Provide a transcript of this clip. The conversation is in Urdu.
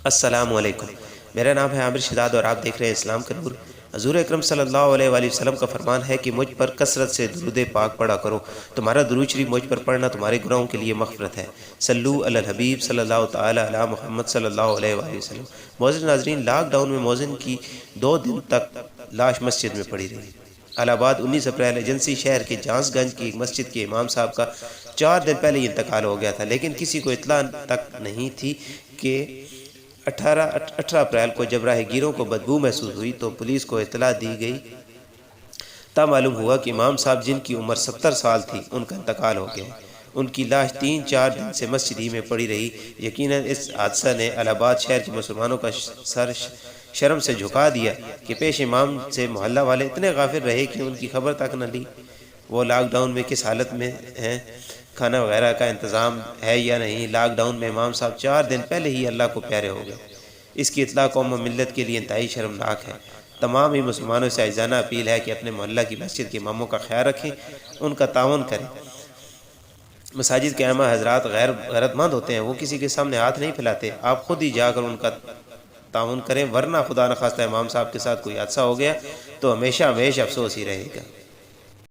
السلام علیکم، میرا نام ہے عامر شداد اور آپ دیکھ رہے ہیں اسلام کا نور۔ حضور اکرم صلی اللہ علیہ وآلہ وسلم کا فرمان ہے کہ مجھ پر کثرت سے درود پاک پڑھا کرو، تمہارا درود شریف مجھ پر پڑھنا تمہارے گناہوں کے لیے مغفرت ہے۔ صلو علی الحبیب صلی اللہ تعالی علی محمد صلی اللہ علیہ وآلہ وسلم۔ معزز ناظرین، لاک ڈاؤن میں مؤذن کی 2 دن تک لاش مسجد میں پڑی رہی۔ الہ آباد 19 اپریل ایجنسی شہر کے جانس گنج کی ایک مسجد کے امام صاحب کا 4 دن پہلے انتقال ہو گیا تھا، لیکن کسی کو اطلاع تک نہیں تھی کہ 18 اپریل کو جب راہ گیروں کو بدبو محسوس ہوئی تو پولیس کو اطلاع دی گئی۔ تب معلوم ہوا کہ امام صاحب جن کی عمر 70 سال تھی ان کا انتقال ہو گیا۔ ان کی لاش 3-4 دن سے مسجد ہی میں پڑی رہی۔ یقیناً اس حادثہ نے الہ آباد شہر کے مسلمانوں کا سر شرم سے جھکا دیا کہ پیش امام سے محلہ والے اتنے غافل رہے کہ ان کی خبر تک نہ لی۔ وہ لاک ڈاؤن میں کس حالت میں ہیں، کھانا وغیرہ کا انتظام ہے یا نہیں۔ لاک ڈاؤن میں امام صاحب 4 دن پہلے ہی اللہ کو پیارے ہو گئے۔ اس کی اطلاع قوم و ملت کے لیے انتہائی شرمناک ہے۔ تمام ہی مسلمانوں سے عاجزانہ اپیل ہے کہ اپنے محلہ کی مسجد کے اماموں کا خیال رکھیں، ان کا تعاون کریں۔ مساجد کے ائمہ حضرات غیرت مند ہوتے ہیں، وہ کسی کے سامنے ہاتھ نہیں پھیلاتے۔ آپ خود ہی جا کر ان کا تعاون کریں، ورنہ خدا نخواستہ امام صاحب کے ساتھ کوئی حادثہ ہو گیا تو ہمیشہ افسوس ہی رہے گا۔